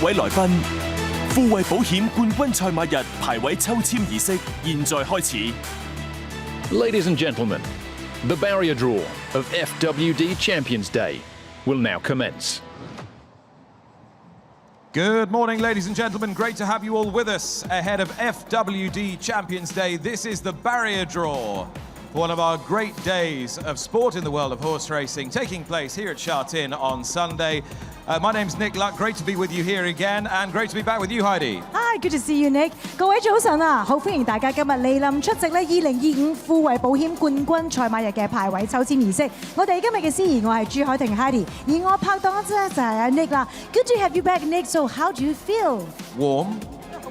位來賓，富衛保險冠軍賽馬日排位抽籤儀式現在開始。Ladies and gentlemen, the barrier draw of FWD Champions Day will now commence. Good morning, ladies and gentlemen. Great to have you all with us ahead of FWD Champions Day. This is the barrier draw, one of our great days of sport in the world of horse racing, taking place here at Sha Tin on Sunday. My name's Nick Luck. Great to be with you here again, and great to be back with you, Heidi. Hi, good to see you, Nick. 各位早晨啊，好歡迎大家今日莅臨出席咧2025富衛保險冠軍賽馬日嘅排位抽籤儀式。我哋今日嘅司儀我係朱海婷 Heidi， 而我拍檔咧就係阿 Nick 啦。Good to have you back, Nick. So how do you feel?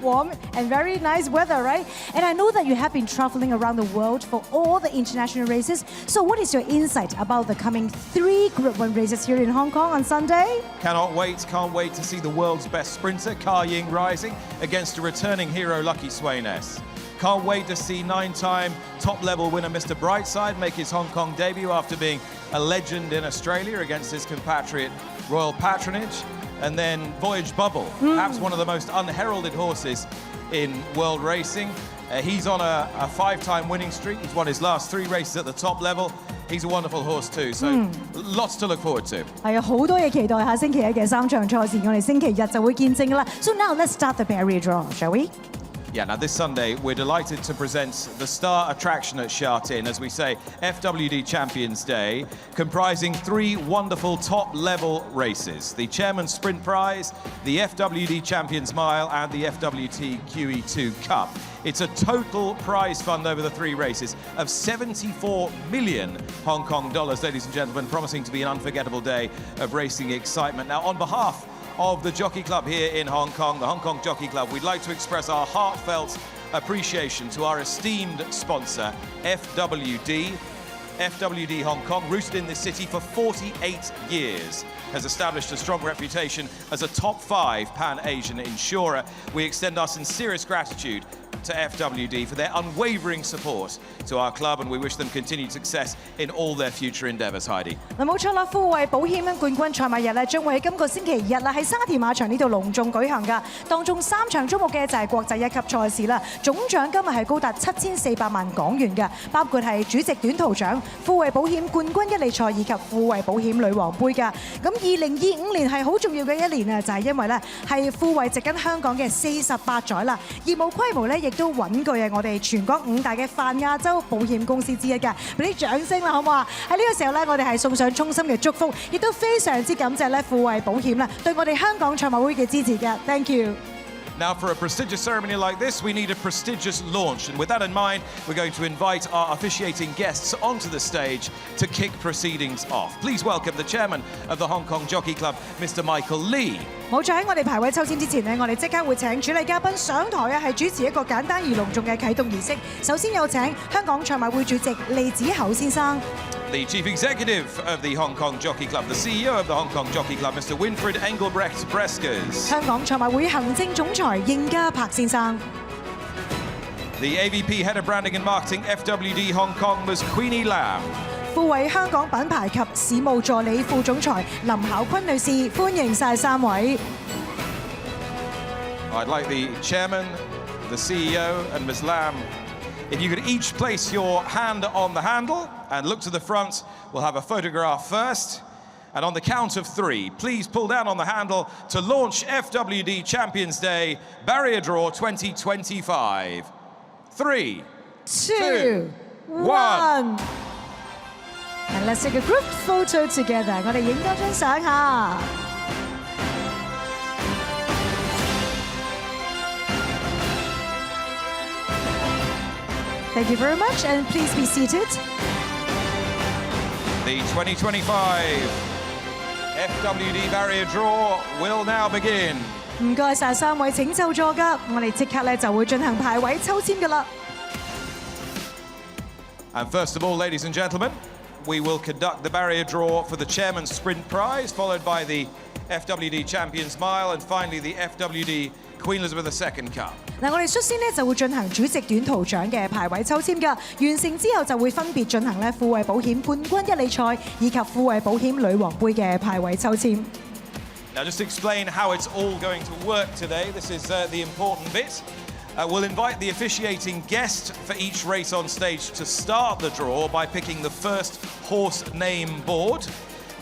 Warm and very nice weather, right? And I know that you have been traveling around the world for all the international races. So what is your insight about the coming 3 Group 1 races here in Hong Kong on Sunday? Can't wait to see the world's best sprinter, Ka Ying, rising against a returning hero, Lucky Sweynesse. Can't wait to see 9-time top-level winner Mr. Brightside make his Hong Kong debut after being a legend in Australia against his compatriot Royal Patronage. And then Voyage Bubble, perhaps one of the most unheralded horses in world racing. He's on a 5-time winning streak. He's won his last 3 races at the top level. He's a wonderful horse too, so lots to look forward to. 係啊，好多嘢期待下星期一嘅3場賽事，我哋星期日就會見證㗎啦。So now let's start the barrier draw, shall we? Yeah, now this Sunday, we're delighted to present the star attraction at Sha Tin, as we say, FWD Champions Day, comprising 3 wonderful top-level races. The Chairman's Sprint Prize, the FWD Champions Mile, and the FWD QE2 Cup. It's a total prize fund over the 3 races of 74 million Hong Kong dollars, ladies and gentlemen, promising to be an unforgettable day of racing excitement. Now, on behalf of the Jockey Club here in Hong Kong, the Hong Kong Jockey Club, we'd like to express our heartfelt appreciation to our esteemed sponsor, FWD. FWD Hong Kong, rooted in this city for 48 years, has established a strong reputation as a top 5 Pan-Asian insurer. We extend our sincerest gratitude to FWD for their unwavering support to our club, and we wish them continued success in all their future endeavours. Heidi. 嗱，冇錯啦，富衛保險冠軍賽馬日咧，將會喺今個星期日啦，喺沙田馬場呢度隆重舉行㗎。當中3場矚目嘅就係國際1級賽事啦，總獎金係高達7400萬港元嘅，包括係主席短途獎、富衛保險冠軍一哩賽以及富衛保險女王杯㗎。咁2025年係好重要嘅一年啊，就係因為咧係富衛植根香港嘅48載啦，業務規模咧亦都穩據係我哋全港5大嘅泛亞洲保險公司之一㗎，俾啲掌聲啦，好唔好啊？喺呢個時候咧，我哋係送上衷心嘅祝福，亦都非常之感謝咧富衛保險啦對我哋香港賽馬會嘅支持嘅 ，thank you。Now, for a prestigious ceremony like this, we need a prestigious launch. And with that in mind, we're going to invite our officiating guests onto the stage to kick proceedings off. Please welcome the chairman of the Hong Kong Jockey Club, Mr. Michael Lee. 冇錯，喺我哋排位抽籤之前呢，我哋即刻會請主禮嘉賓上台啊，係主持一個簡單而隆重嘅啟動儀式。首先有請香港賽馬會主席利子厚先生。The Chief Executive of the Hong Kong Jockey Club, the CEO of the Hong Kong Jockey Club, Mr. Winfried Engelbrecht Breskers. 香港賽馬會行政總裁應家柏先生。The AVP Head of Branding and Marketing, FWD Hong Kong, Ms. Queenie Lam. 富衛香港品牌及事務助理副總裁林巧坤女士，歡迎晒3位。I'd like the Chairman, the CEO, and Ms. Lam, if you could each place your hand on the handle and look to the front, we'll have a photograph first. And on the count of 3, please pull down on the handle to launch FWD Champions Day Barrier Draw 2025. 3, 2, 1. And let's take a group photo together. 我哋影多張相下。Thank you very much, and please be seated. The 2025 FWD Barrier Draw will now begin. 唔該晒3位，請就座㗎。我哋即刻咧就會進行排位抽籤㗎啦。And first of all, ladies and gentlemen, we will conduct the barrier draw for the Chairman's Sprint Prize, followed by the FWD Champions Mile, and finally the FWD Queen Elizabeth II Cup. 嗱，我哋率先咧就會進行主席短途獎嘅排位抽籤㗎，完成之後就會分別進行咧富衛保險冠軍一哩賽以及富衛保險女王杯嘅排位抽籤。Now, just to explain how it's all going to work today, this is the important bit. We'll invite the officiating guest for each race on stage to start the draw by picking the first horse name board.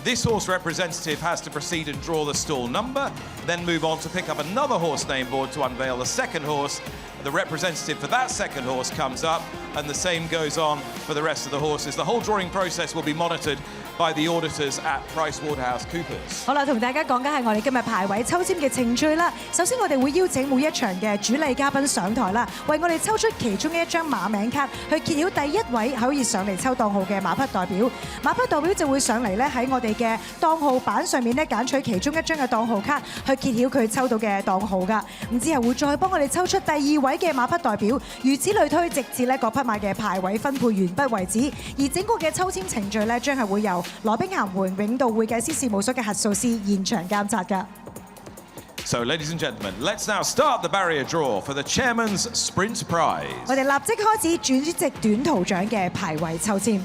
This horse representative has to proceed and draw the stall number, then move on to pick up another horse name board to unveil the second horse. The representative for that second horse comes up, and the same goes on for the rest of the horses. The whole drawing process will be monitored by the auditors at PricewaterhouseCoopers. 好啦，同大家講緊係我哋今日排位抽籤嘅程序啦。首先，我哋會邀請每一場嘅主禮嘉賓上台啦，為我哋抽出其中一張馬名卡，去揭曉第一位可以上嚟抽檔號嘅馬匹代表。馬匹代表就會上嚟咧喺我哋嘅檔號板上面咧揀取其中一張嘅檔號卡，去揭曉佢抽到嘅檔號㗎。咁之後會再幫我哋抽出第二位嘅馬匹代表，如此類推，直至咧各匹馬嘅排位分配完畢為止。而整個嘅抽籤程序咧，將係會由羅兵咸門永道會計師事務所嘅核數師現場監察㗎。So, ladies and gentlemen, let's now start the barrier draw for the Chairman's Sprint Prize. 我哋立即開始主席短途獎嘅排位抽籤。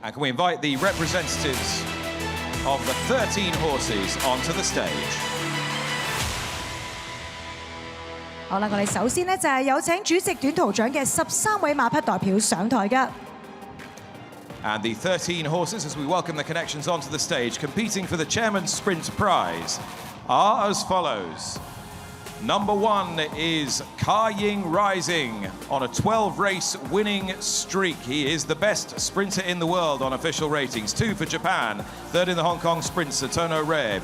And can we invite the representatives of the 13 horses onto the stage? 好啦，我哋首先呢，就係有請主席短途獎嘅13位馬匹代表上台㗎。And the 13 horses, as we welcome the connections onto the stage, competing for the Chairman's Sprint Prize, are as follows. Number 1 is Ka Ying Rising on a 12-race winning streak. He is the best sprinter in the world on official ratings. 2 for Japan, 3rd in the Hong Kong Sprint, Satono Rev.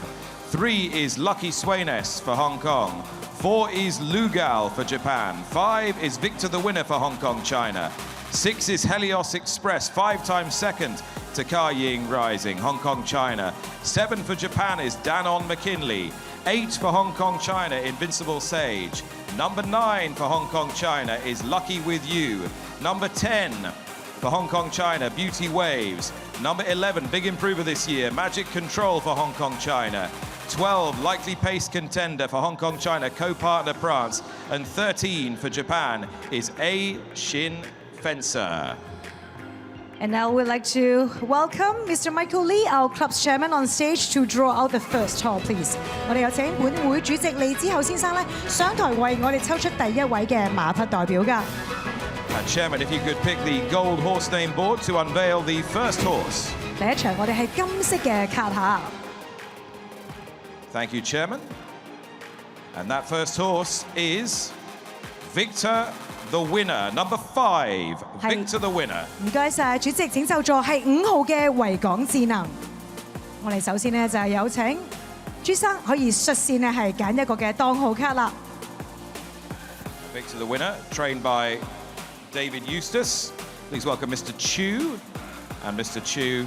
3 is Lucky Swainess for Hong Kong. 4 is Lugal for Japan. 5 is Victor the Winner for Hong Kong, China. 6 is Helios Express, 5 times second to Ka Ying Rising, Hong Kong, China. 7 for Japan is Danon McKinley. 8 for Hong Kong, China, Invincible Sage. Number 9 for Hong Kong, China is Lucky With You. Number 10 for Hong Kong, China, Beauty Waves. Number 11, big improver this year, Magic Control for Hong Kong, China. 12, likely pace contender for Hong Kong, China, co-partner France. And 13 for Japan is A Shin Fencer. And now we'd like to welcome Mr. Michael Lee, our club's chairman, on stage to draw out the first hole, please. 我哋有請本會主席利之後先生咧上台為我哋抽出第一位嘅馬匹代表㗎。And Chairman, if you could pick the gold horse name board to unveil the first horse. 第一場我哋係金色嘅卡下。Thank you, Chairman. And that first horse is Victor the Winner, number 5, Victor the Winner. 唔該晒，主席請就座係5號嘅維港智能。我哋首先呢，就係有請朱生可以率先呢係揀一個嘅檔號卡啦。Victor the Winner, trained by David Eustace. Please welcome Mr. Chu. And Mr. Chu,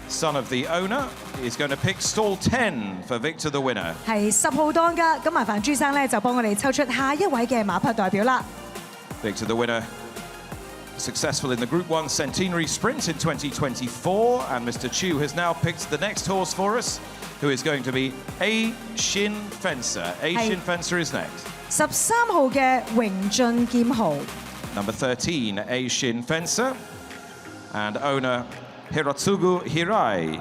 son of the owner, is going to pick stall 10 for Victor the Winner. 係10號檔㗎，咁麻煩朱生呢，就幫我哋抽出下一位嘅馬匹代表啦。Victor the Winner, successful in the Group 1 Centenary Sprint in 2024, and Mr. Chu has now picked the next horse for us, who is going to be A Shin Fencer. A Shin Fencer is next. 13號嘅榮進劍豪。Number 13, A Shin Fencer, and owner Hirotsugu Hirai.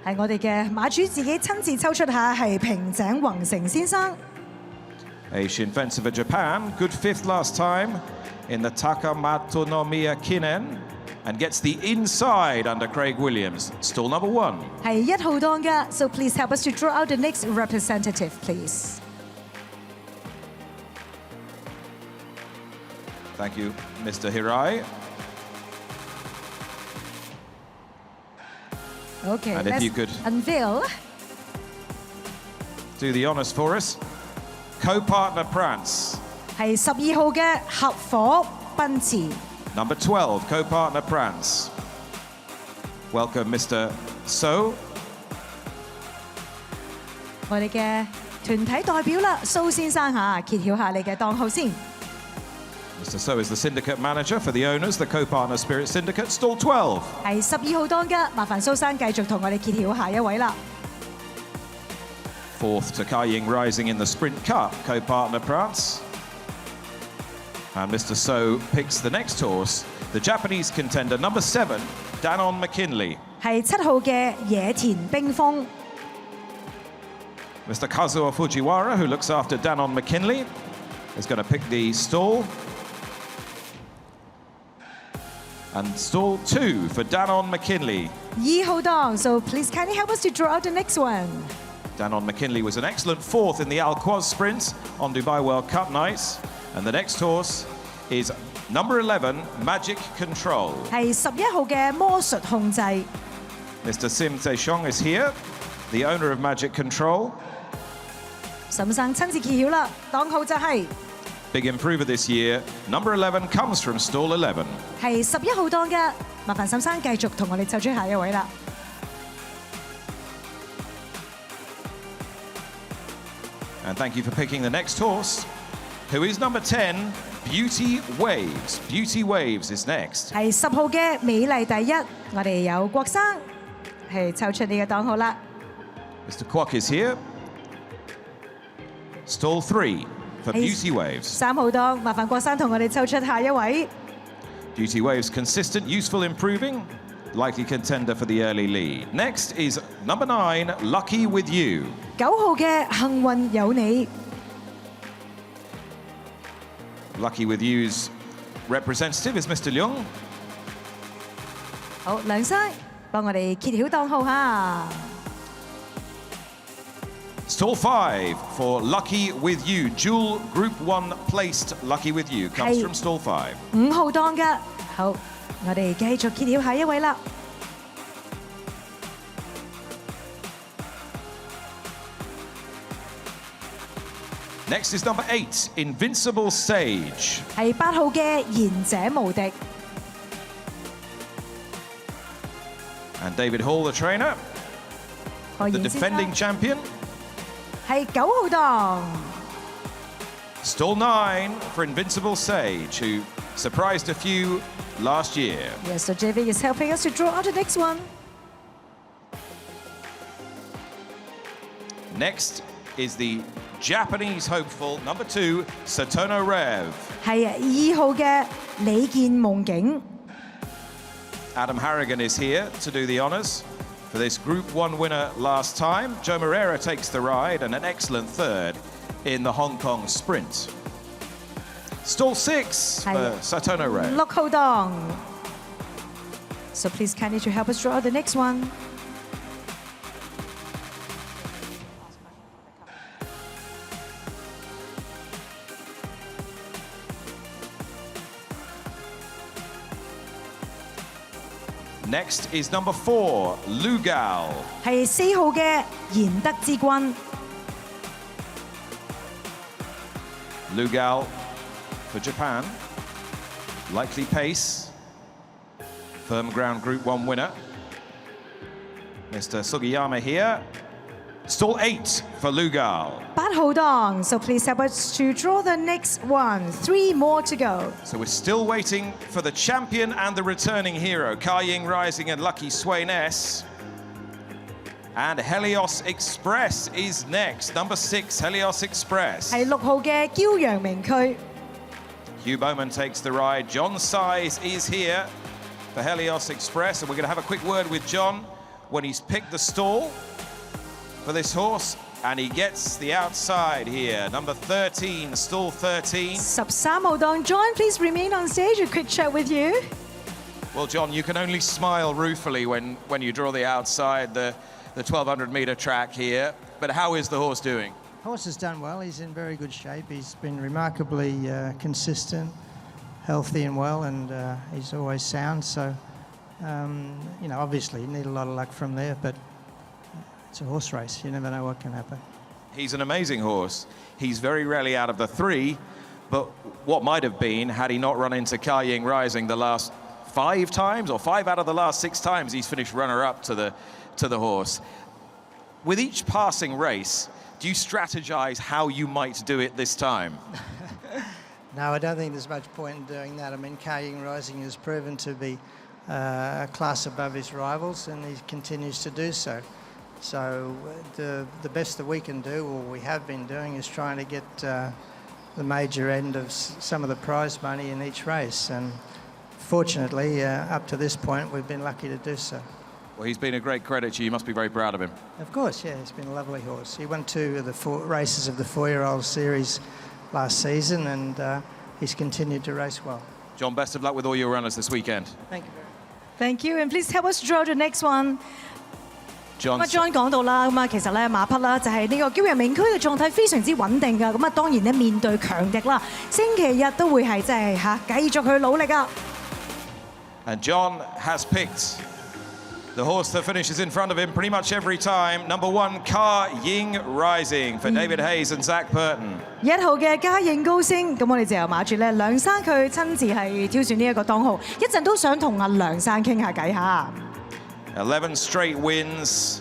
係我哋嘅馬主自己親自抽出下，係平井宏成先生。A Shin Fencer for Japan, good 5th last time in the Takamatonomiya Kinen, and gets the inside under Craig Williams. Stall number 1. 係1號檔㗎 ，so please help us to draw out the next representative, please. Thank you, Mr. Hirai. Okay, And if you could unveil. do the honours for us. Co-partner Prance. 係12號嘅合夥奔馳。Number 12, co-partner Prance. Welcome, Mr. So. 我哋嘅團體代表啦，蘇先生嚇，揭曉下你嘅檔號先。Mr. So is the syndicate manager for the owners, the co-partner Spirit Syndicate, stall 12. 係12號檔㗎，麻煩蘇生繼續同我哋揭曉下一位啦。4th to Ka Ying Rising in the Sprint Cup, co-partner Prance. And Mr. So picks the next horse, the Japanese contender, number 7, Danon McKinley. 係7號嘅野田冰峰。Mr. Kazuo Fujiwara, who looks after Danon McKinley, is going to pick the stall. And stall 2 for Danon McKinley. 2號檔, so please kindly help us to draw out the next one. Danon McKinley was an excellent 4th in the Al-Quoz Sprint on Dubai World Cup nights. And the next horse is number 11, Magic Control. 係11號嘅魔術控制。 Mr. Sim Taeshong is here, the owner of Magic Control. 沈生親自揭曉啦，檔號就係 Big improver this year. Number 11 comes from stall 11. 係11號檔嘅，麻煩沈生繼續同我哋湊出下一位啦。And thank you for picking the next horse, who is number 10, Beauty Waves. Beauty Waves is next. 係10號嘅美麗第一，我哋有郭生係湊出呢個檔號啦。 Mr. Kwok is here. Stall 3 for Beauty Waves. 3號檔，麻煩郭生同我哋湊出下一位。 Beauty Waves consistent, useful, improving. Likely contender for the early lead. Next is number 9, Lucky With You. 9號嘅幸運有你。 Lucky With You's representative is Mr. Leung. 好，梁生幫我哋揭曉檔號嚇。 Stall 5 for Lucky With You. Dual Group 1 placed Lucky With You comes from stall 5. 5號檔嘅，好，我哋繼續揭曉下一位啦。 Next is number 8, Invincible Sage. 係8號嘅賢者無敵。 And David Hall, the trainer, 何 the 賢先生 defending champion. 係9號檔。 Stall 9 for Invincible Sage, who surprised a few last year. Yes, so JV is helping us to draw out the next one. Next is the Japanese hopeful, number 2, Satono Rev. 係2號嘅李健夢境。 Adam Harrigan is here to do the honours for this Group 1 winner last time. Joe Moreira takes the ride and an excellent 3rd in the Hong Kong Sprint. Stall 6 for Satono Rev. 6號檔。So please kindly to help us draw out the next one. Next is number 4, Lugal. 係4號嘅賢德之君。 Lugal for Japan. Likely pace. Firm ground Group 1 winner. Mr. Sugiyama here. Stall 8 for Lugal. 8號檔。So please help us to draw the next one. 3 more to go. So we're still waiting for the champion and the returning hero, Ka Ying Rising and Lucky Swain S. And Helios Express is next. Number 6, Helios Express. 係6號嘅驕陽明區。 Hugh Bowman takes the ride. John Size is here for Helios Express. And we're going to have a quick word with John when he's picked the stall for this horse. And he gets the outside here. Number 13, stall 13. 13號檔 John, please remain on stage. A quick chat with you. Well, John, you can only smile ruefully when you draw the outside, the 1,200-metre track here. But how is the horse doing? Horse has done well. He's in very good shape. He's been remarkably consistent, healthy and well, and he's always sound. So, you know, obviously you need a lot of luck from there, but it's a horse race. You never know what can happen. He's an amazing horse. He's very rarely out of the 3, but what might have been had he not run into Ka Ying Rising the last 5 times, or 5 out of the last 6 times he's finished runner-up to the horse. With each passing race, do you strategize how you might do it this time? No, I don't think there's much point in doing that. I mean, Ka Ying Rising has proven to be a class above his rivals, and he continues to do so. So the best that we can do, or we have been doing, is trying to get the major end of some of the prize money in each race. And fortunately, up to this point, we've been lucky to do so. Well, he's been a great credit to you. You must be very proud of him. Of course, yeah, he's been a lovely horse. He won 2 of the 4 races of the 4-year-old series last season, and he's continued to race well. John, best of luck with all your runners this weekend. Thank you very much. Thank you, and please help us draw the next one。 John, John 講到啦，咁啊其實咧馬匹啦就係呢個驕陽名區嘅狀態非常之穩定㗎，咁啊當然咧面對強敵啦，星期日都會係即係繼續去努力啊。And John has picked the horse that finishes in front of him pretty much every time. Number 1, Car Ying Rising for David Hayes and Zach Burton. 1號嘅嘉應高升，咁我哋就由馬住咧梁生佢親自係挑選呢一個當號，一陣都想同阿梁生傾下偈下。 11 straight wins,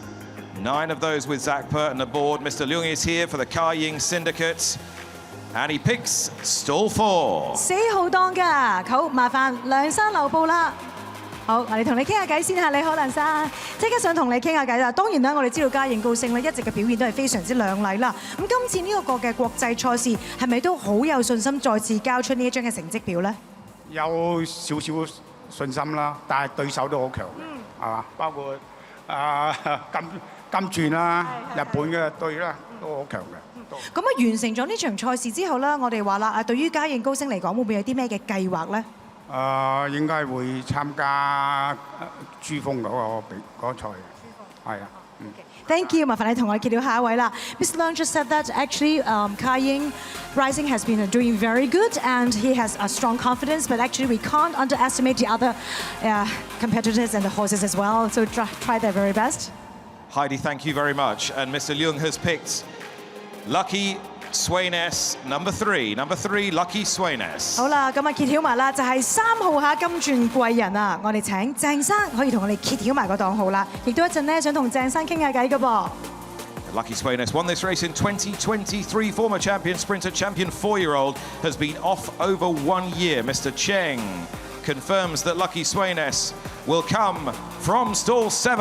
9 of those with Zach Burton aboard. Mr. Leung is here for the Car Ying Syndicate, and he picks stall 4. 4號檔㗎，好麻煩梁生留步啦。好，我哋同你傾下偈先嚇，你好梁生，即刻想同你傾下偈啦。當然啦，我哋知道嘉應高升咧一直嘅表現都係非常之亮麗啦。咁今次呢一個嘅國際賽事係咪都好有信心再次交出呢一張嘅成績表咧？有少少信心啦，但係對手都好強嘅，係嘛？包括金鑽啦、日本嘅隊啦，都好強嘅。咁啊，完成咗呢場賽事之後咧，我哋話啦，對於嘉應高升嚟講，會唔會有啲咩嘅計劃咧？應該會參加珠峰嗰個賽，係啊。Thank you， 麻煩你同我哋揭曉下一位啦。Mr. Leung just said that actually Car Ying Rising has been doing very good and he has a strong confidence, but actually we can't underestimate the other competitors and the horses as well. So try their very best. Heidi, thank you very much. And Mr. Leung has picked Lucky Swayness, number 3, Lucky Swayness. 好啦，咁啊揭曉埋啦，就係3號下金鑽貴人啊！我哋請鄭生可以同我哋揭曉埋個檔號啦，亦都一陣咧想同鄭生傾下偈㗎噃。 Lucky Swayness won this race in 2023. Former champion sprinter, champion 4-year-old, has been off over 1 year. Mr. Cheng confirms that Lucky Swayness will come from stall 7.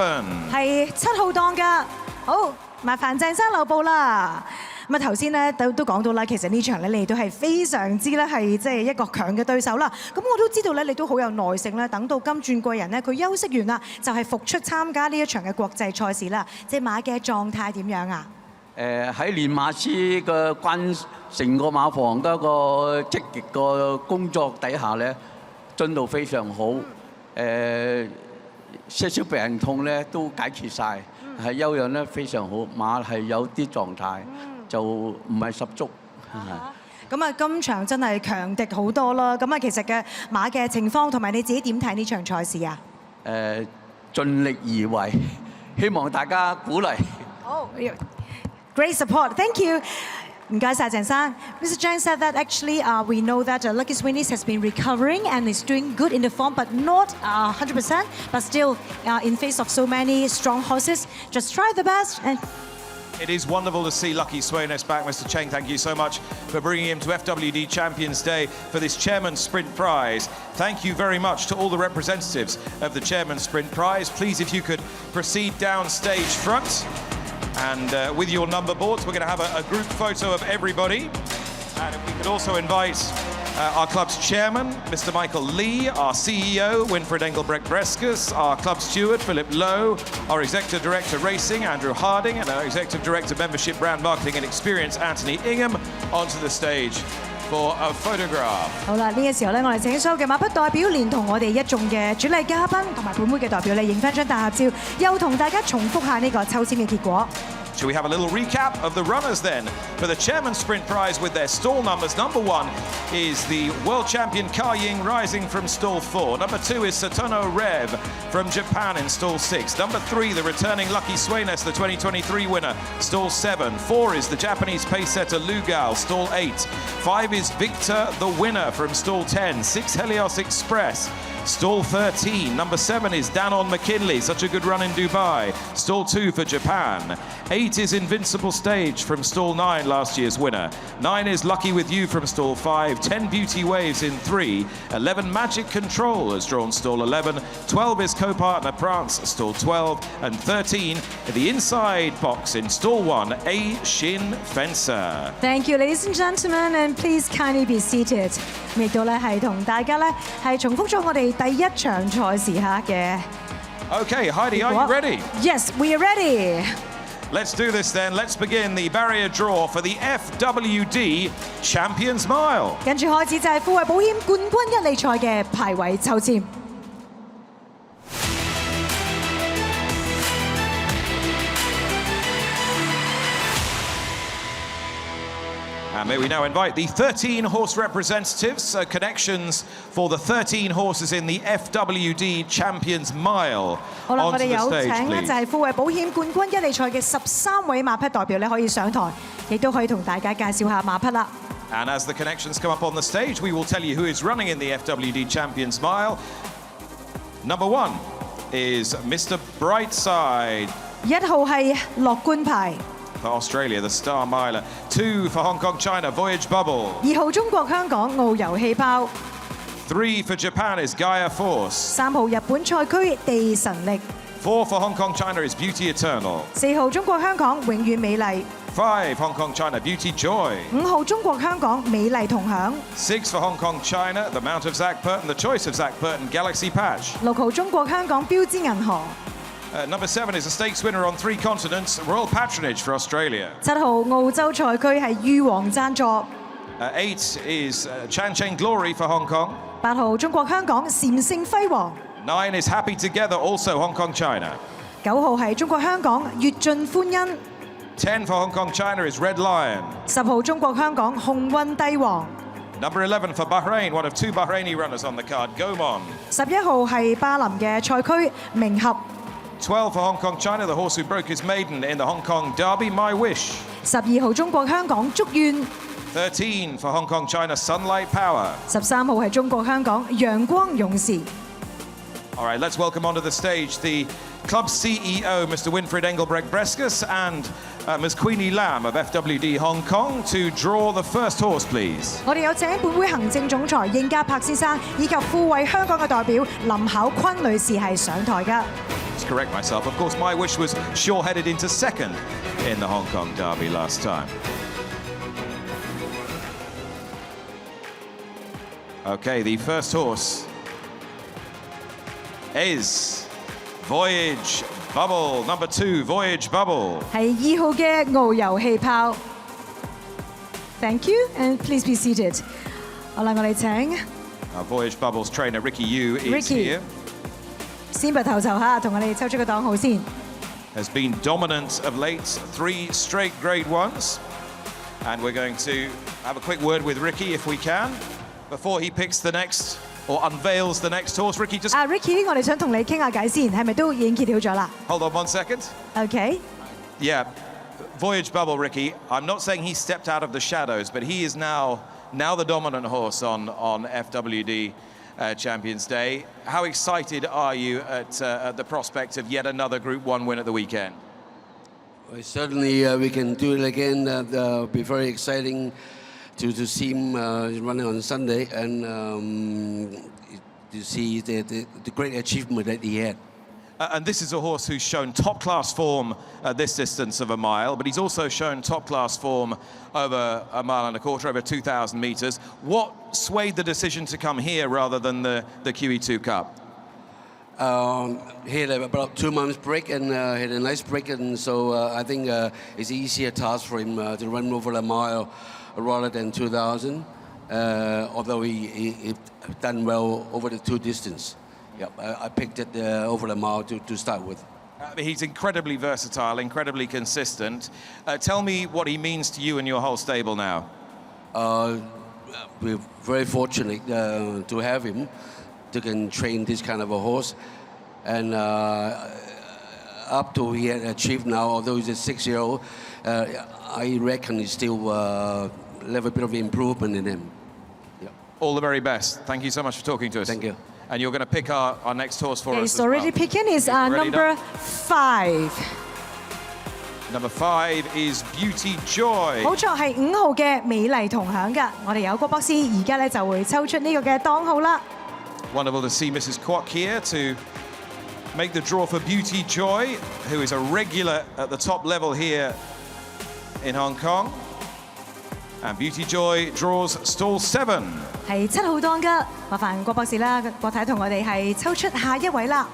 係7號檔㗎，好麻煩鄭生留步啦。 咁啊頭先咧都講到啦，其實呢場咧你都係非常之咧係即係一個強嘅對手啦。咁我都知道咧你都好有耐性咧，等到金鑽貴人咧佢休息完啦，就係復出參加呢一場嘅國際賽事啦。隻馬嘅狀態點樣啊？喺練馬師嘅成個馬房嗰個積極個工作底下咧，進度非常好。些少病痛咧都解決晒，係休養咧非常好，馬係有啲狀態。 就唔係十足。咁啊，今場真係強敵好多啦。咁啊，其實嘅馬嘅情況同埋你自己點睇呢場賽事啊？盡力而為，希望大家鼓勵。好 ，great support，thank you。 唔該晒鄭生。Mr. Zhang said that actually we know that Lucky Swayness has been recovering and is doing good in the form, but not 100%. But still, in face of so many strong horses, just try the best and. It is wonderful to see Lucky Swayness back. Mr. Cheng, thank you so much for bringing him to FWD Champions Day for this Chairman's Sprint Prize. Thank you very much to all the representatives of the Chairman's Sprint Prize. Please, if you could proceed down stage front. And with your number boards, we're going to have a group photo of everybody. And if we could also invite our club's chairman, Mr. Michael Lee, our CEO, Winfried Engelbrecht-Breskus, our club steward, Philip Lowe, our executive director racing, Andrew Harding, and our executive director membership, brand marketing and experience, Anthony Ingham, onto the stage for a photograph. 好啦，呢個時候咧，我哋請所有嘅馬匹代表，連同我哋一眾嘅主禮嘉賓同埋本會嘅代表咧，影翻張大合照，又同大家重複下呢個抽籤嘅結果。 Shall we have a little recap of the runners then for the Chairman's Sprint Prize with their stall numbers? Number 1 is the world champion Car Ying Rising from stall 4. Number 2 is Satono Rev from Japan in stall 6. Number 3, the returning Lucky Swayness, the 2023 winner, stall 7. 4 is the Japanese pace setter Lugal, stall 8. 5 is Victor, the winner, from stall 10. 6 Helios Express, stall 13. Number 7 is Danon McKinley, such a good run in Dubai, stall 2 for Japan. 8 is Invincible Stage from stall 9, last year's winner. 9 is Lucky With You from stall 5. 10 Beauty Waves in 3. 11 Magic Control has drawn stall 11. 12 is Co-Partner Prance, stall 12. And 13, the inside box in stall 1, A Shin Fencer. Thank you, ladies and gentlemen, and please kindly be seated. 亦都咧係同大家咧係重複咗我哋第一場賽事下嘅 Okay, Heidi, are you ready? Yes, we are ready. Let's do this then. Let's begin the barrier draw for the FWD Champions Mile. 跟住開始就係富衛保險冠軍一哩賽嘅排位抽籤。And may we now invite the 13 horse representatives, connections for the 13 horses in the FWD Champions Mile 好啦，我 onto 哋 the 有 stage, 請咧 please. 就係富衛保險冠軍一哩賽嘅13位馬匹代表咧可以上台，亦都可以同大家介紹下馬匹啦。And as the connections come up on the stage, we will tell you who is running in the FWD Champions Mile. Number 1 is Mr. Brightside 1號係樂觀牌， for Australia, the Star Miler. 2 for Hong Kong, China, Voyage Bubble. 2號中國香港遨遊氣泡， 3 for Japan is Gaia Force. 3號日本賽區地神力， 4 for Hong Kong, China is Beauty Eternal. 4號中國香港永遠美麗， 5 Hong Kong, China, Beauty Joy. 5號中國香港美麗同享， 6 for Hong Kong, China, the Mount of Zach Burton, the choice of Zach Burton, Galaxy Patch. 6號中國香港標誌銀河， Number 7 is a stakes winner on 3 continents, Royal Patronage for Australia. 7號澳洲賽區係裕皇贊助， 8 is Chan Chen Glory for Hong Kong. 8號中國香港禪聖輝煌， 9 is Happy Together, also Hong Kong, China. 9號係中國香港悅盡歡欣， 10 for Hong Kong, China is Red Lion. 10號中國香港鴻運帝王， Number 11 for Bahrain, one of 2 Bahraini runners on the card, Gomon. 11號係巴林嘅賽區明合， 12 for Hong Kong, China, the horse who broke his maiden in the Hong Kong Derby, My Wish. 12號中國香港祝願， 13 for Hong Kong, China, Sunlight Power. 13號係中國香港陽光勇士。 All right, let's welcome onto the stage the club CEO, Mr. Winfried Engelbrecht-Breskus, and Ms. Queenie Lam of FWD Hong Kong to draw the first horse, please. 我哋有請本會行政總裁應家柏先生以及富衛香港嘅代表林巧坤女士係上台㗎。 To correct myself, of course, My Wish was sure-headed into second in the Hong Kong Derby last time. Okay, the first horse is Voyage Bubble, number 2, Voyage Bubble. 係2號嘅遨遊氣泡。Thank you and please be seated。好啦，我哋請 Voyage Bubble's trainer Ricky Yu is Ricky. here. 先拔頭籌下，同我哋抽出個檔號先。 Has been dominant of late, 3 straight grade 1s. And we're going to have a quick word with Ricky if we can, before he picks the next, or unveils the next horse. Ricky, just Ricky， 我哋想同你傾下偈先，係咪都已經揭曉咗啦 hold on 1 second. ？OK。 Yeah, Voyage Bubble, Ricky. I'm not saying he stepped out of the shadows, but he is now the dominant horse on FWD Champions Day. How excited are you at the prospect of yet another Group 1 win at the weekend? Well, certainly we can do it again. It'll be very exciting to see him running on Sunday and to see the great achievement that he had. And this is a horse who's shown top-class form at this distance of a mile, but he's also shown top-class form over a mile and a quarter, over 2,000 metres. What swayed the decision to come here rather than the QE2 Cup? He had about 2 months break and had a nice break, and so I think it's an easier task for him to run over a mile rather than 2,000, although he done well over the 2 distance. Yep, I picked it over the mile to start with. He's incredibly versatile, incredibly consistent. Tell me what he means to you and your whole stable now. We're very fortunate to have him, to can train this kind of a horse. And up to he had achieved now, although he's a 6-year-old, I reckon he still have a bit of improvement in him. Yep. All the very best. Thank you so much for talking to us. Thank you. And you're going to pick our next horse for us He's as already well. picking is number 5。 Number 5 is Beauty Joy. 冇錯，係5號嘅美麗同享㗎。我哋有郭博士，而家咧就會抽出呢個嘅檔號啦。 Wonderful to see Mrs. Kwok here to make the draw for Beauty Joy, who is a regular at the top level here in Hong Kong. And Beauty Joy draws stall 7. 係7號檔㗎，麻煩郭博士啦，郭太同我哋係抽出下一位啦。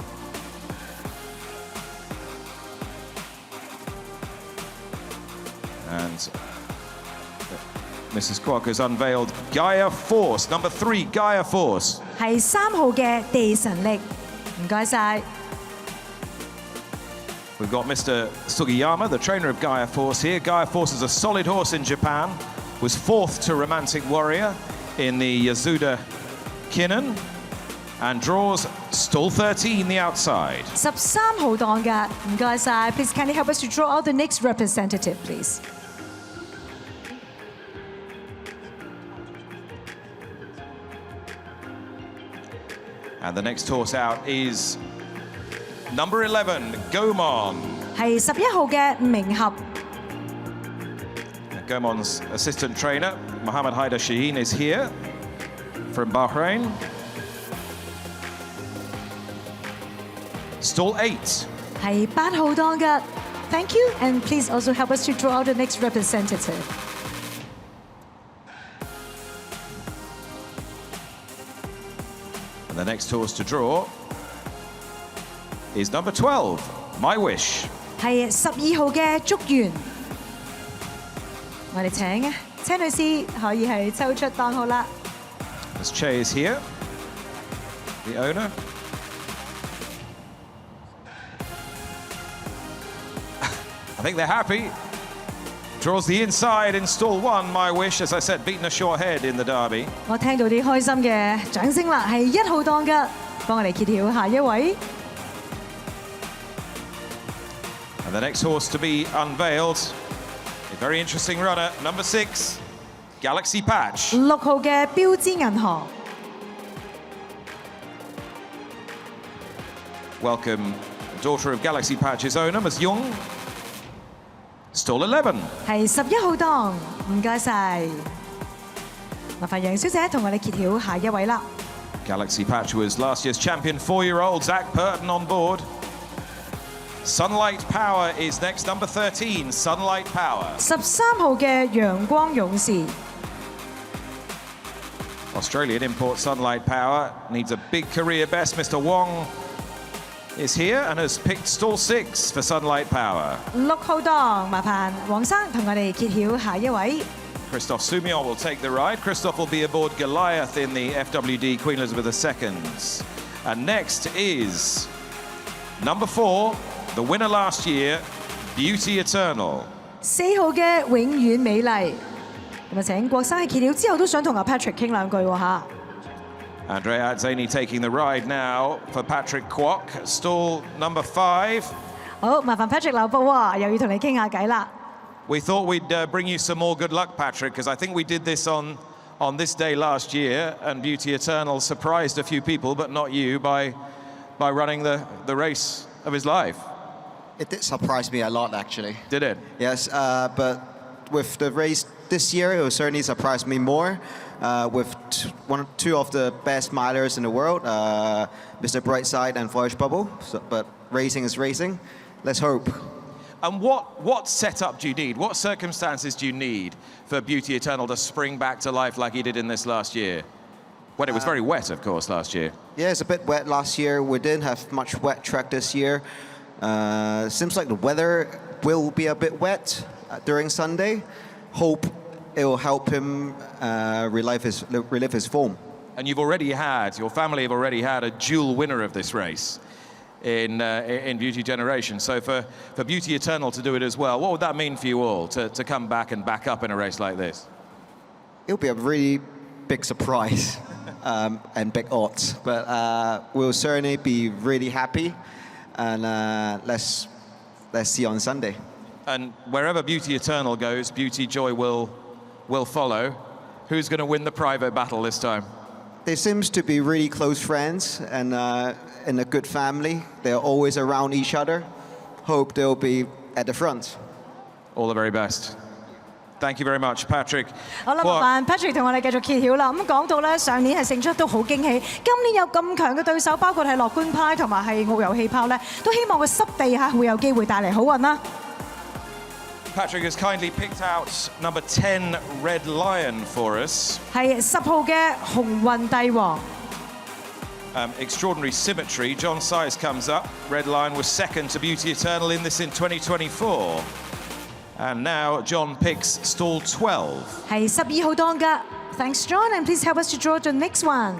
And Mrs. Kwok has unveiled Gaia Force, number 3, Gaia Force. 係3號嘅地神力，唔該晒。 We've got Mr. Sugiyama, the trainer of Gaia Force here. Gaia Force is a solid horse in Japan, was 4th to Romantic Warrior in the Yasuda Kinnan, and draws stall 13 the outside. 13號檔㗎，唔該晒。Please kindly help us to draw out the next representative, please. And the next horse out is number 11, Gomon. 係11號嘅明合。 Gomon's assistant trainer, Mohammed Haider Shaheen, is here from Bahrain. Stall 8. 係8號檔㗎。Thank you, and please also help us to draw out the next representative. And the next horse to draw is number 12, My Wish. 係12號嘅祝願。我哋請車女士可以係抽出檔號啦。As Che is here, the owner. I think they're happy. Draws the inside in stall 1, My Wish, as I said, beaten a short head in the Derby. 我聽到啲開心嘅掌聲啦，係1號檔㗎，幫我哋揭曉下一位。 And the next horse to be unveiled, a very interesting runner, number 6, Galaxy Patch. 6號嘅標誌銀河。 Welcome, daughter of Galaxy Patch's owner, Ms. Jung. Stall 11. 係11號檔，唔該晒。麻煩楊小姐同我哋揭曉下一位啦。 Galaxy Patch was last year's champion 4-year-old Zach Burton on board. Sunlight Power is next, number 13, Sunlight Power. 13號嘅陽光勇士。 Australian import Sunlight Power needs a big career best. Mr. Wong is here and has picked stall 6 for Sunlight Power. 6號檔，麻煩黃生同我哋揭曉下一位。 Christophe Soumillon will take the ride. Christophe will be aboard Goliath in the FWD Queen Elizabeth II. And next is number 4, the winner last year, Beauty Eternal. 4號嘅永遠美麗。咁啊，請郭生喺揭曉之後都想同阿 Patrick 傾兩句喎嚇。 Andrea Azzani taking the ride now for Patrick Kwok, stall number 5. 好，麻煩 Patrick 留步喎，又要同你傾下偈啦。 We thought we'd bring you some more good luck, Patrick, because I think we did this on this day last year, and Beauty Eternal surprised a few people, but not you, by running the race of his life. It did surprise me a lot, actually. Did it? Yes, but with the race this year, it will certainly surprise me more. With two of the best milers in the world, Mr. Brightside and Voyage Bubble. But racing is racing. Let's hope. And what setup do you need? What circumstances do you need for Beauty Eternal to spring back to life like he did in this last year? When it was very wet, of course, last year. Yeah, it's a bit wet last year. We didn't have much wet track this year. Seems like the weather will be a bit wet during Sunday. Hope it will help him relive his form. And your family have already had a dual winner of this race in Beauty Generation. So for Beauty Eternal to do it as well, what would that mean for you all to come back and back up in a race like this? It'll be a really big surprise and big odds, but we'll certainly be really happy, and let's see on Sunday. And wherever Beauty Eternal goes, Beauty Joy will follow. Who's going to win the private battle this time? They seem to be really close friends and in a good family. They're always around each other. Hope they'll be at the front. All the very best. Thank you very much, Patrick. 好啦，麻煩 Patrick 同我哋繼續揭曉啦。咁講到咧，上年係勝出都好驚喜，今年有咁強嘅對手，包括係樂觀派同埋係遨遊氣泡咧，都希望個濕地嚇會有機會帶嚟好運啦。Patrick has kindly picked out number 10, Red Lion, for us. 係10號嘅紅運帝王。Extraordinary symmetry. John Size comes up. Red Lion was second to Beauty Eternal in this in 2024. And now John picks stall 12. 係12號檔㗎。Thanks, John, and please help us to draw the next one.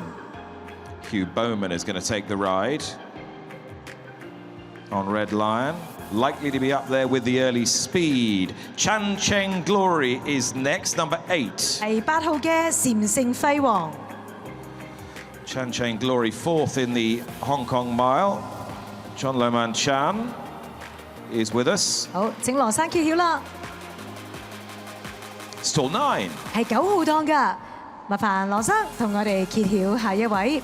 Hugh Bowman is going to take the ride on Red Lion. Likely to be up there with the early speed. Chan Cheng Glory is next, number 8. 係8號嘅禪聖輝煌。Chan Cheng Glory 4th in the Hong Kong Mile. John Loman Chan is with us. 好，請羅生揭曉啦。Stall 9. 係9號檔㗎，麻煩羅生同我哋揭曉下一位。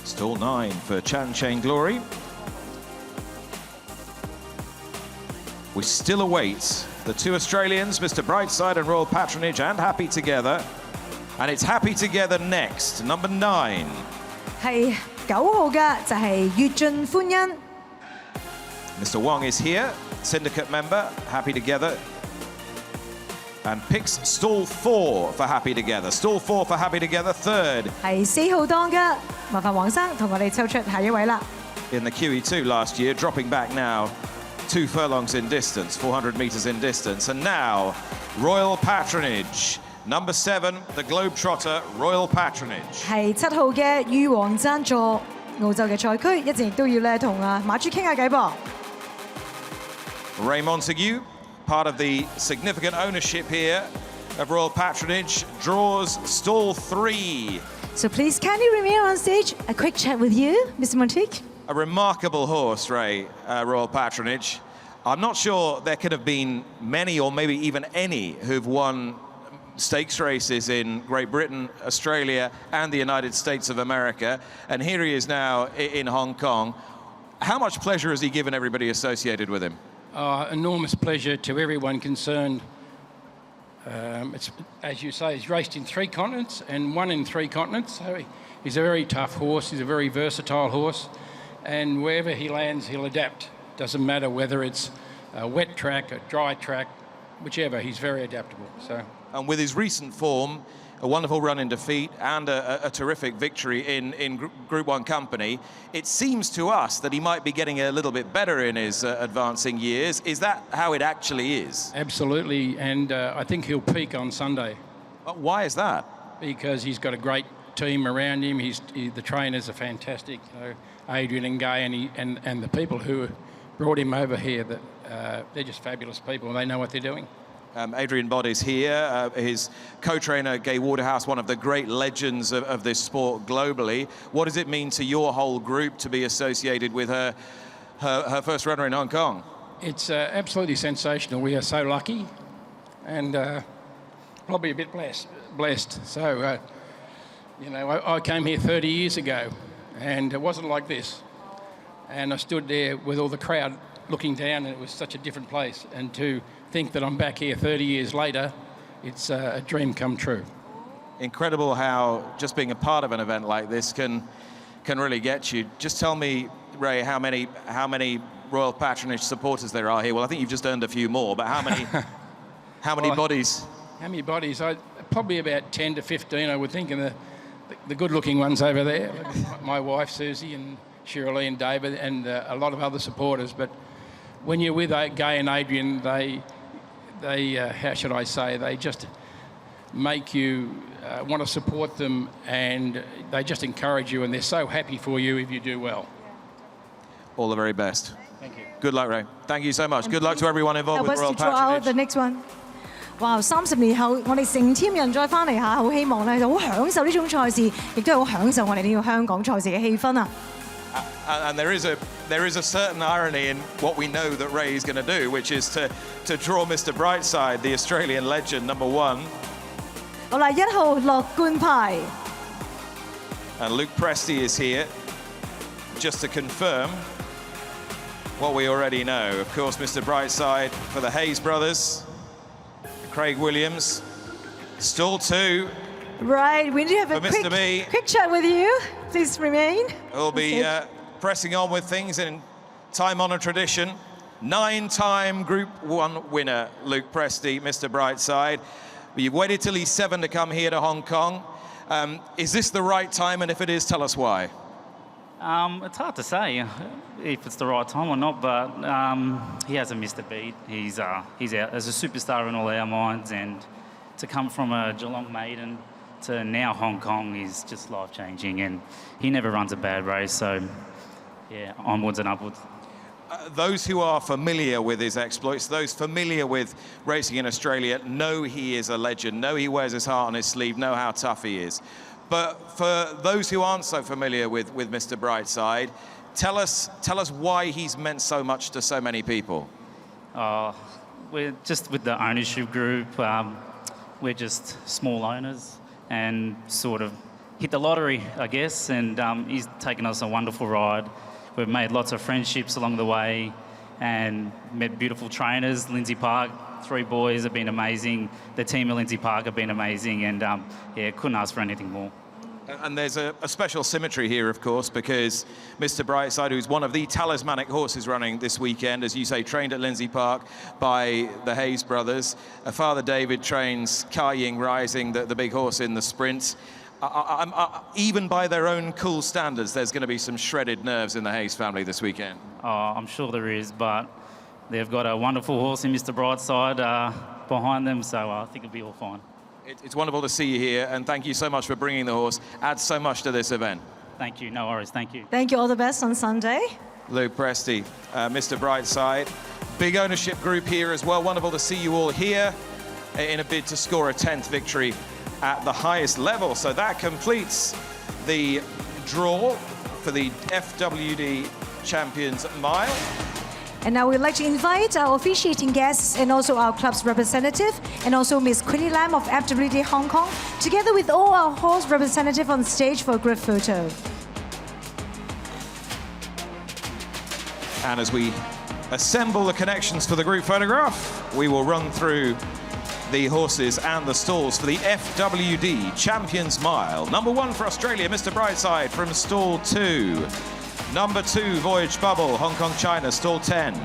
Stall 9 for Chan Cheng Glory. We still await the two Australians, Mr. Brightside and Royal Patronage, and Happy Together. And it's Happy Together next, number 9. 係9號嘅就係越盡歡欣。Mr. Wong is here, syndicate member, Happy Together. And picks stall 4 for Happy Together. Stall 4 for Happy Together, 3rd. 係4號檔嘅，麻煩黃生同我哋抽出下一位啦。In the QE2 last year, dropping back now 2 furlongs in distance, 400 metres in distance. And now, Royal Patronage. Number 7, the Globetrotter, Royal Patronage. 係7號嘅裕皇贊助，澳洲嘅賽區一直亦都要咧同馬主傾下偈噃。Ray Montague, part of the significant ownership here of Royal Patronage, draws stall 3. So please kindly remain on stage. A quick chat with you, Mr. Montague. A remarkable horse, Ray, Royal Patronage. I'm not sure there could have been many or maybe even any who've won stakes races in Great Britain, Australia, and the United States of America. And here he is now in Hong Kong. How much pleasure has he given everybody associated with him? Enormous pleasure to everyone concerned. It's, as you say, he's raced in 3 continents and won in 3 continents. So he's a very tough horse. He's a very versatile horse. And wherever he lands, he'll adapt. Doesn't matter whether it's a wet track, a dry track, whichever, he's very adaptable. So. And with his recent form, a wonderful run in defeat and a terrific victory in Group 1 company, it seems to us that he might be getting a little bit better in his advancing years. Is that how it actually is? Absolutely, and I think he'll peak on Sunday. Why is that? Because he's got a great team around him. The trainers are fantastic. Adrian and Gay and the people who brought him over here, they're just fabulous people. They know what they're doing. Adrian Bodd is here, his co-trainer Gay Waterhouse, one of the great legends of this sport globally. What does it mean to your whole group to be associated with her first runner in Hong Kong? It's absolutely sensational. We are so lucky and probably a bit blessed. So, you know, I came here 30 years ago and it wasn't like this. And I stood there with all the crowd looking down and it was such a different place. And to think that I'm back here 30 years later, it's a dream come true. Incredible how just being a part of an event like this can really get you. Just tell me, Ray, how many Royal Patronage supporters there are here? Well, I think you've just earned a few more, but how many bodies? How many bodies? Probably about 10 to 15, I would think, and the good-looking ones over there, like my wife Susie and Shirley and David and a lot of other supporters. But when you're with Gay and Adrian, they how should I say, they just make you want to support them, and they just encourage you, and they're so happy for you if you do well. All the very best. Thank you. Good luck, Ray. Thank you so much. Good luck to everyone involved with Royal Patronage. The next one. 哇！30年後，我哋成 team 人再翻嚟下，好希望咧就好享受呢種賽事，亦都係好享受我哋呢個香港賽事嘅氣氛啊！ And there is a certain irony in what we know that Ray is going to do, which is to draw Mr. Brightside, the Australian legend, number 1. 好啦，1號樂冠牌。And Luke Presty is here, just to confirm what we already know. Of course, Mr. Brightside for the Hayes brothers, Craig Williams, stall 2. Right, we do have a quick chat with you. Please remain. We'll be pressing on with things in time-honoured tradition. 9-time Group 1 winner, Luke Presty, Mr. Brightside. You've waited till he's 7 to come here to Hong Kong. Is this the right time? And if it is, tell us why. It's hard to say if it's the right time or not, but he hasn't missed a beat. He's out as a superstar in all our minds, and to come from a Geelong maiden to now Hong Kong is just life-changing, and he never runs a bad race, so yeah, onwards and upwards. Those who are familiar with his exploits, those familiar with racing in Australia, know he is a legend, know he wears his heart on his sleeve, know how tough he is. But for those who aren't so familiar with Mr. Brightside, tell us why he's meant so much to so many people. We're just with the ownership group. We're just small owners and sort of hit the lottery, I guess, and he's taken us a wonderful ride. We've made lots of friendships along the way and met beautiful trainers. Lindsay Park, 3 boys have been amazing. The team at Lindsay Park have been amazing, and yeah, couldn't ask for anything more. And there's a special symmetry here, of course, because Mr. Brightside, who's one of the talismanic horses running this weekend, as you say, trained at Lindsay Park by the Hayes brothers. Father David trains Ka Ying Rising, the big horse in the sprint. Even by their own cool standards, there's going to be some shredded nerves in the Hayes family this weekend. I'm sure there is, but they've got a wonderful horse in Mr. Brightside behind them, so I think it'll be all fine. It's wonderful to see you here, and thank you so much for bringing the horse. Adds so much to this event. Thank you. No worries. Thank you. Thank you. All the best on Sunday. Lou Presti, Mr. Brightside. Big ownership group here as well. Wonderful to see you all here in a bid to score a 10th victory at the highest level. So that completes the draw for the FWD Champions Mile. And now we'd like to invite our officiating guests and also our club's representative and also Miss Queenie Lam of FWD Hong Kong, together with all our horse representative on stage for a group photo. And as we assemble the connections for the group photograph, we will run through the horses and the stalls for the FWD Champions Mile. Number 1 for Australia, Mr. Brightside from stall 2. Number 2, Voyage Bubble, Hong Kong, China, stall 10.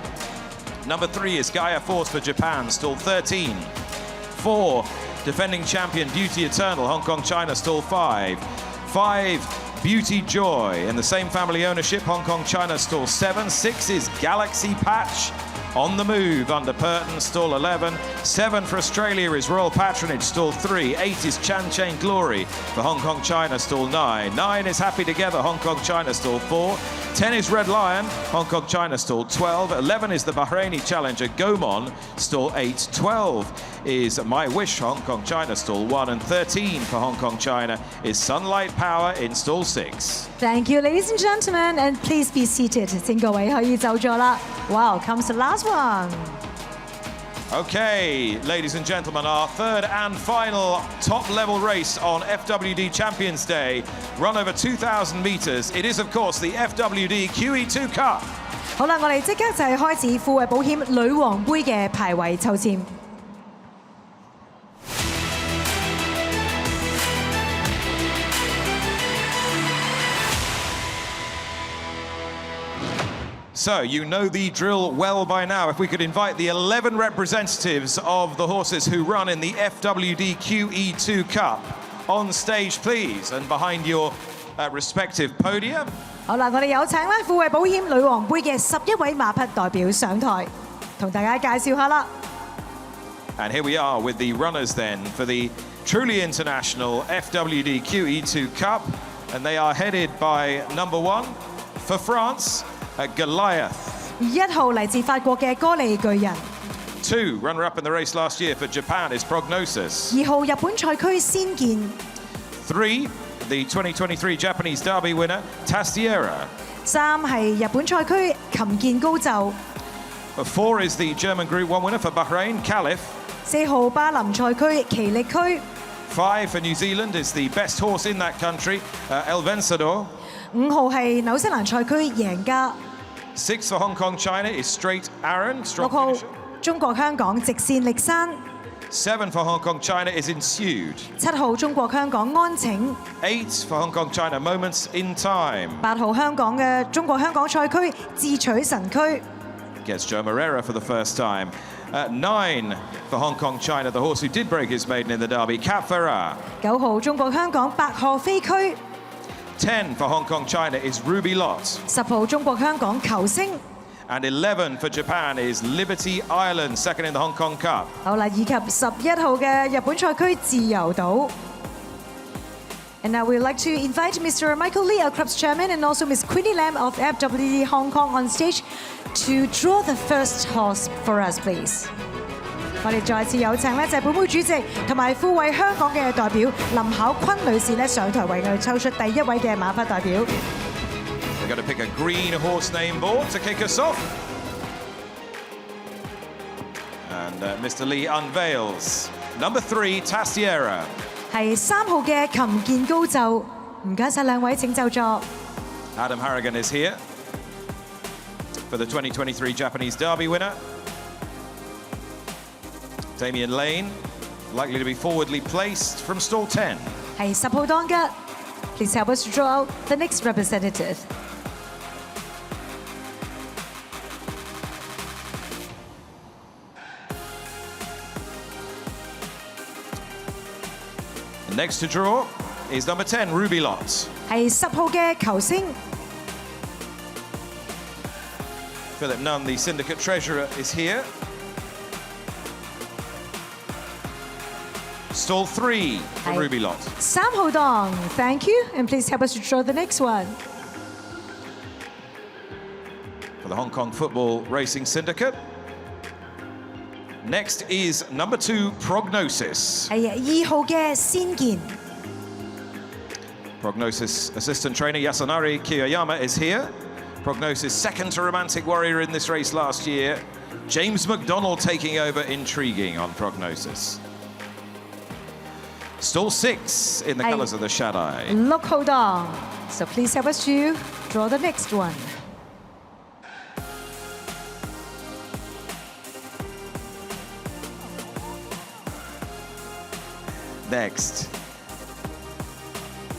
Number 3 is Gaia Force for Japan, stall 13. 4, defending champion Beauty Eternal, Hong Kong, China, stall 5. 5, Beauty Joy, in the same family ownership, Hong Kong, China, stall 7. 6 is Galaxy Patch, on the move under Purton, stall 11. 7 for Australia is Royal Patronage, stall 3. 8 is Chan Chain Glory for Hong Kong, China, stall 9. 9 is Happy Together, Hong Kong, China, stall 4. 10 is Red Lion, Hong Kong, China, stall 12. 11 is the Bahraini Challenger, Gomon, stall 8. 12 is My Wish, Hong Kong, China, stall 1. And 13 for Hong Kong, China is Sunlight Power in stall 6. Thank you, ladies and gentlemen, and please be seated. 請各位可以就座啦。Wow, comes the last one. Okay, ladies and gentlemen, our third and final top-level race on FWD Champions Day, run over 2,000 metres. It is, of course, the FWD QE2 Cup. 好啦，我哋即刻就係開始富衛保險女王杯嘅排位抽籤。So, you know the drill well by now. If we could invite the 11 representatives of the horses who run in the FWD QE2 Cup on stage, please, and behind your respective podium. 好啦，我哋有請咧富衛保險女王杯嘅11位馬匹代表上台，同大家介紹下啦。And here we are with the runners then for the truly international FWD QE2 Cup, and they are headed by number 1 for France. Goliath. 1號嚟自法國嘅歌利巨人。2, runner-up in the race last year for Japan is Prognosis. 2號日本賽區先見。3, the 2023 Japanese Derby winner Tastiera. 3係日本賽區琴鍵高就。4 is the German Group 1 winner for Bahrain, Caliph. 4號巴林賽區奇力區。5 for New Zealand is the best horse in that country, El Vencedor. 5號係紐西蘭賽區贏家。6 for Hong Kong, China is Straight Aaron. 6號中國香港直線力山。7 for Hong Kong, China is Ensued. 7號中國香港安晴。8 for Hong Kong, China Moments in Time. 8號香港嘅中國香港賽區智取神區。Gets Joe Moreira for the first time. 9 for Hong Kong, China, the horse who did break his maiden in the Derby, Cap Ferrat. 9號中國香港白鶴飛區。10 for Hong Kong China is Ruby Lot. 10號中國香港球星。 And 11 for Japan is Liberty Island, second in the Hong Kong Cup. 好啦，以及11號嘅日本賽區自由島。And now we'd like to invite Mr. Michael Lee, our club's chairman, and also Ms. Queenie Lam of FWD Hong Kong on stage to draw the first horse for us, please. 我哋再次有請咧，就係本會主席同埋富衛香港嘅代表林巧坤女士咧上台為我哋抽出第一位嘅馬匹代表。 We're going to pick a green horse name board to kick us off. And Mr. Lee unveils number 3, Tastiera. 係3號嘅琴鍵高奏，唔該晒兩位，請就座。 Adam Harrigan is here for the 2023 Japanese Derby winner. Damien Lane, likely to be forwardly placed from stall 10. 係10號當吉 ，Please help us to draw out the next representative. Next to draw is number 10, Ruby Lot. 係10號嘅球星。 Philip Nunn, the syndicate treasurer, is here. Stall 3 for Ruby Lot. 3號檔 ，Thank you, and please help us to draw the next one. For the Hong Kong Football Racing Syndicate. Next is number 2, Prognosis. 係2號嘅先見。 Prognosis assistant trainer Yasunari Kiyoyama is here. Prognosis second to Romantic Warrior in this race last year. James McDonald taking over, intriguing on Prognosis. Stall 6 in the colours of the Shaddai. 6號檔 ，So please help us to draw the next one. Next.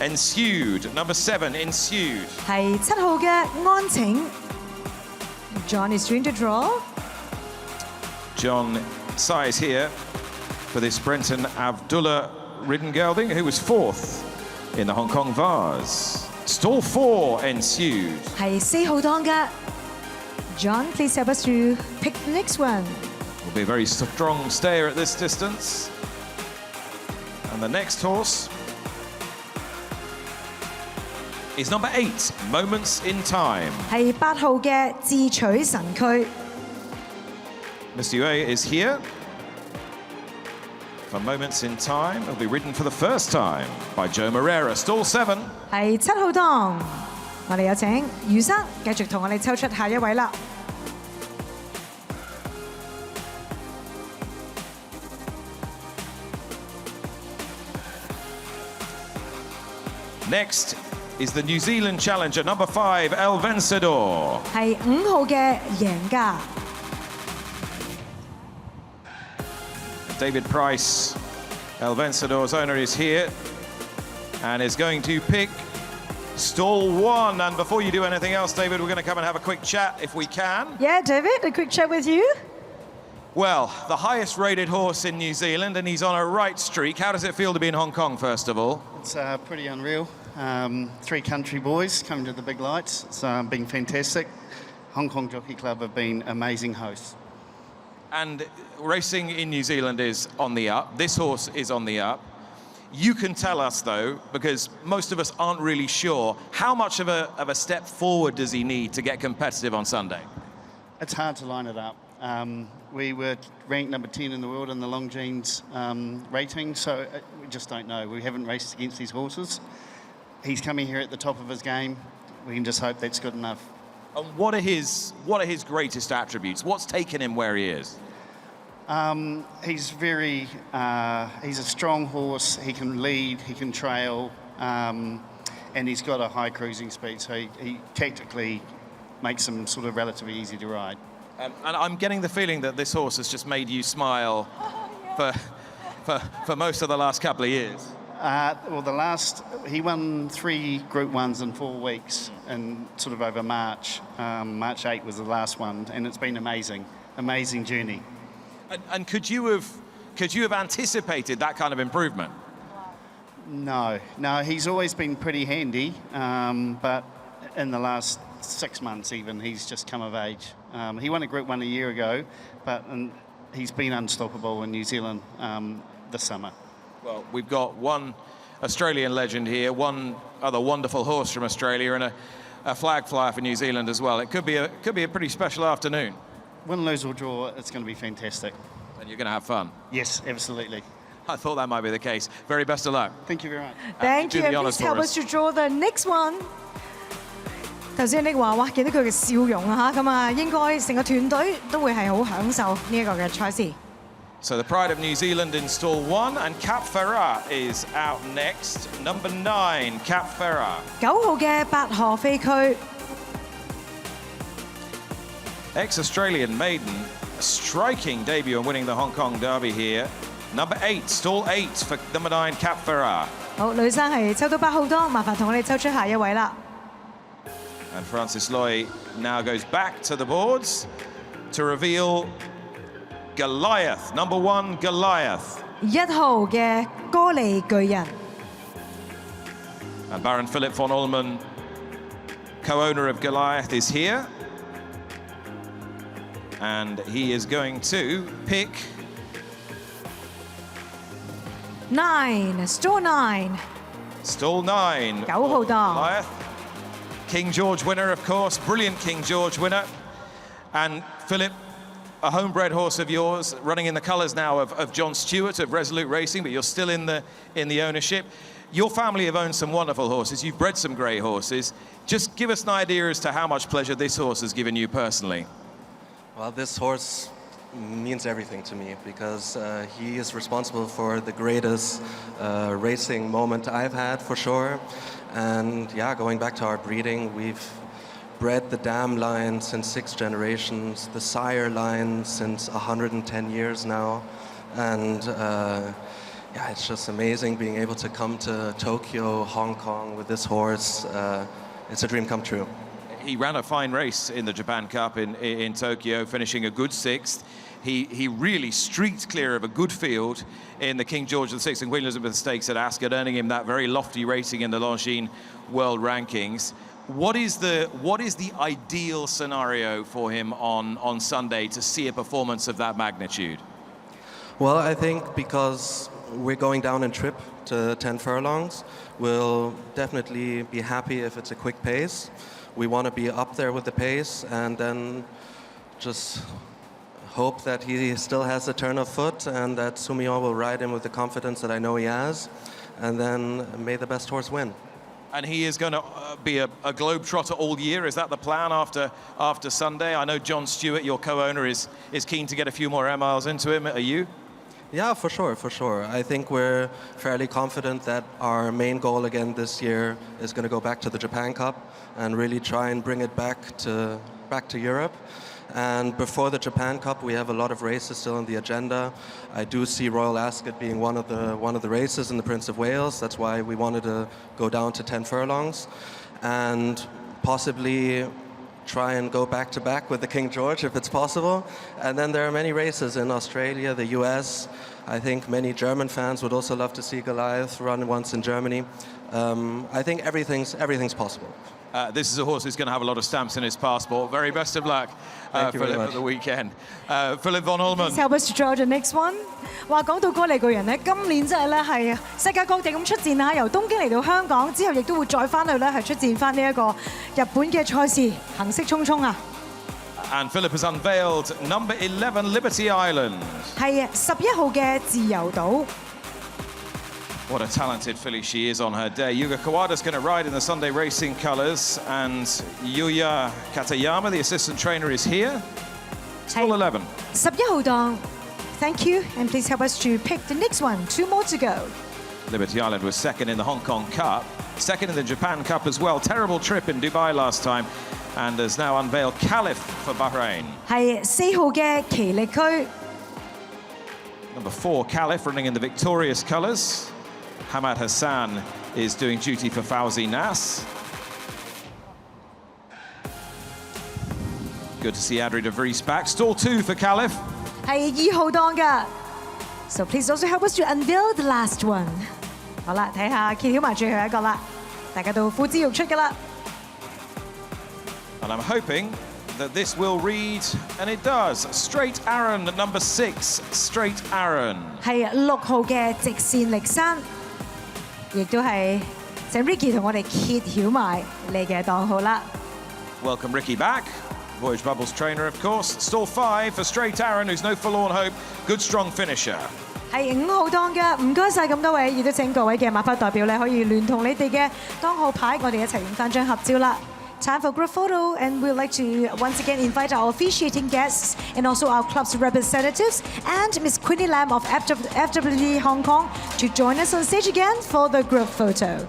Ensued, number 7, Ensued. 係7號嘅安晴 ，John is doing the draw. John Sai is here for this Brenton Abdullah ridden gelding, who was 4th in the Hong Kong Vase. Stall 4, Ensued. 係4號檔嘅 John, please help us to pick the next one. Will be a very strong stayer at this distance. And the next horse is number 8, Moments in Time. 係8號嘅智取神區。 Mr. Yue is here for Moments in Time. It'll be ridden for the first time by Joe Moreira. Stall 7. 係7號檔，我哋有請余生繼續同我哋抽出下一位啦。 Next is the New Zealand challenger, number 5, El Vencedor. 係5號嘅贏家。 David Price, El Vencedor's owner, is here and is going to pick stall 1. And before you do anything else, David, we're going to come and have a quick chat if we can. Yeah, David, a quick chat with you. Well, the highest rated horse in New Zealand, and he's on a right streak. How does it feel to be in Hong Kong, first of all? It's pretty unreal. 3 country boys coming to the big lights. It's been fantastic. Hong Kong Jockey Club have been amazing hosts. And racing in New Zealand is on the up. This horse is on the up. You can tell us, though, because most of us aren't really sure, how much of a step forward does he need to get competitive on Sunday? It's hard to line it up. We were ranked number 10 in the world in the Longines rating, so we just don't know. We haven't raced against these horses. He's coming here at the top of his game. We can just hope that's good enough. And what are his greatest attributes? What's taken him where he is? He's a strong horse. He can lead, he can trail, and he's got a high cruising speed, so he tactically makes him sort of relatively easy to ride. And I'm getting the feeling that this horse has just made you smile for most of the last couple of years. Well, he won 3 Group 1s in 4 weeks, and sort of over March. March 8 was the last one, and it's been amazing journey. And could you have anticipated that kind of improvement? No, he's always been pretty handy, but in the last 6 months even, he's just come of age. He won a Group 1 a year ago, but he's been unstoppable in New Zealand this summer. Well, we've got one Australian legend here, one other wonderful horse from Australia, and a flag flyer for New Zealand as well. It could be a pretty special afternoon. Win, lose or draw, it's going to be fantastic. And you're going to have fun. Yes, absolutely. I thought that might be the case. Very best of luck. Thank you very much. Thank you. Do the And honours please help for us to draw the next one. 頭先Nick話：哇，見到佢嘅笑容啊嚇，咁啊應該成個團隊都會係好享受呢一個嘅賽事。So the Pride of New Zealand in stall 1, and Cap Ferrat is out next. Number 9, Cap Ferrat. 9號嘅八河飛區。Ex-Australian maiden, a striking debut and winning the Hong Kong Derby here. Number 8, stall 8 for number 9, Cap Ferrat. 好，女生係抽到8號多，麻煩同我哋抽出下一位啦。And Francis Loy now goes back to the boards to reveal Goliath, number 1, Goliath. 1號嘅哥利巨人。And Baron Philip von Ullmann, co-owner of Goliath, is here. And he is going to pick 9, stall 9. stall 9. 9號檔。 Goliath. King George winner, of course, brilliant King George winner. And Philip, a homebred horse of yours, running in the colours now of John Stewart of Resolute Racing, but you're still in the ownership. Your family have owned some wonderful horses. You've bred some great horses. Just give us an idea as to how much pleasure this horse has given you personally. Well, this horse means everything to me because he is responsible for the greatest racing moment I've had, for sure. And yeah, going back to our breeding, we've bred the dam line since 6 generations, the sire line since 110 years now. And yeah, it's just amazing being able to come to Tokyo, Hong Kong with this horse. It's a dream come true. He ran a fine race in the Japan Cup in Tokyo, finishing a good 6th. He really streaked clear of a good field in the King George VI and Queen Elizabeth Stakes at Ascot, earning him that very lofty rating in the Longines World Rankings. What is the ideal scenario for him on Sunday to see a performance of that magnitude? Well, I think because we're going down in trip to 10 furlongs, we'll definitely be happy if it's a quick pace. We want to be up there with the pace and then just hope that he still has a turn of foot and that Sumion will ride him with the confidence that I know he has, and then may the best horse win. And he is going to be a globetrotter all year. Is that the plan after Sunday? I know John Stewart, your co-owner, is keen to get a few more air miles into him. Are you? Yeah, for sure, for sure. I think we're fairly confident that our main goal again this year is going to go back to the Japan Cup and really try and bring it back to Europe. And before the Japan Cup, we have a lot of races still on the agenda. I do see Royal Ascot being one of the races in the Prince of Wales. That's why we wanted to go down to 10 furlongs and possibly try and go back to back with the King George if it's possible. And then there are many races in Australia, the US. I think many German fans would also love to see Goliath run once in Germany. I think everything's possible. This is a horse who's going to have a lot of stamps in his passport. Very best of luck, Philip, for the weekend. Philip von Ullmann. Please help us to draw the next one. 話講到哥利巨人咧，今年真係咧係世界各地咁出戰啦，由東京嚟到香港之後，亦都會再翻去咧係出戰翻呢一個日本嘅賽事，行色匆匆啊！ And Philip has unveiled number 11, Liberty Island. 係11號嘅自由島。 What a talented filly she is on her day. Yuga Kawada's going to ride in the Sunday Racing colours, and Yuya Katayama, the assistant trainer, is here. Stall 11. 11號檔 Thank you, and please help us to pick the next one. 2 more to go. Liberty Island was second in the Hong Kong Cup, second in the Japan Cup as well. Terrible trip in Dubai last time, and has now unveiled Caliph for Bahrain. 係4號嘅奇力區。 Number 4, Caliph, running in the victorious colours. Hamad Hassan is doing duty for Fauzi Nas. Good to see Adri de Vries back. Stall 2 for Caliph. 係2號檔㗎。So please also help us to unveil the last one. 好啦，睇下揭曉埋最後一個啦，大家都呼之欲出㗎啦。And I'm hoping that this will read, and it does. Straight Aaron at number 6. Straight Aaron. 係6號嘅直線力山，亦都係請 Ricky 同我哋揭曉埋你嘅檔號啦。Welcome Ricky back. Voyage Bubbles trainer, of course. Stall 5 for Straight Aaron, who's no forlorn hope. Good strong finisher. 係5號檔嘅，唔該晒咁多位，亦都請各位嘅馬匹代表咧可以聯同你哋嘅檔號牌，我哋一齊影翻張合照啦。Time for group photo, and we'd like to once again invite our officiating guests and also our club's representatives and Miss Queenie Lam of FWD Hong Kong to join us on stage again for the group photo.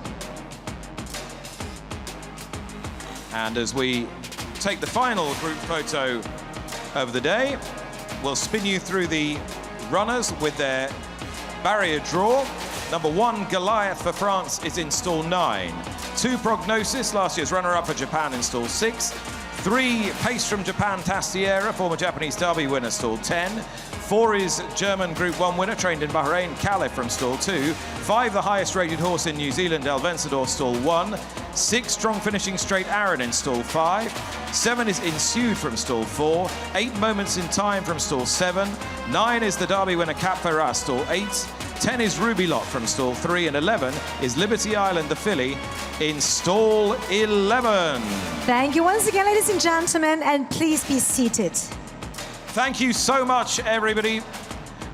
And as we take the final group photo of the day, we'll spin you through the runners with their barrier draw. Number 1, Goliath for France is in stall 9. 2, Prognosis, last year's runner-up for Japan in stall 6. 3, Pace from Japan, Tastiera, former Japanese Derby winner, stall 10. 4 is German Group 1 winner, trained in Bahrain, Caliph from stall 2. 5, the highest-rated horse in New Zealand, El Vencedor, stall 1. 6, strong finishing Straight Aaron in stall 5. 7 is Ensued from stall 4. 8, Moments in Time from stall 7. 9 is the Derby winner, Cap Ferrat, stall 8. 10 is Ruby Lot from stall 3, and 11 is Liberty Island, the filly, in stall 11. Thank you once again, ladies and gentlemen, and please be seated. Thank you so much, everybody.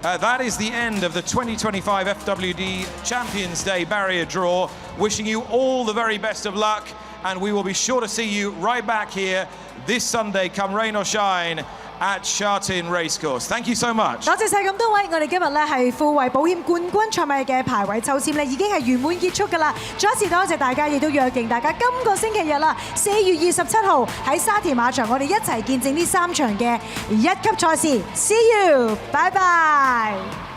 That is the end of the 2025 FWD Champions Day barrier draw. Wishing you all the very best of luck, and we will be sure to see you right back here this Sunday, come rain or shine, at Sha Tin Racecourse. Thank you so much. 多謝晒咁多位，我哋今日咧係富衛保險冠軍賽馬嘅排位抽籤咧已經係圓滿結束㗎啦。再一次多謝大家，亦都約定大家今個星期日啦，4月27號喺沙田馬場，我哋一齊見證呢3場嘅1級賽事。See you，拜拜。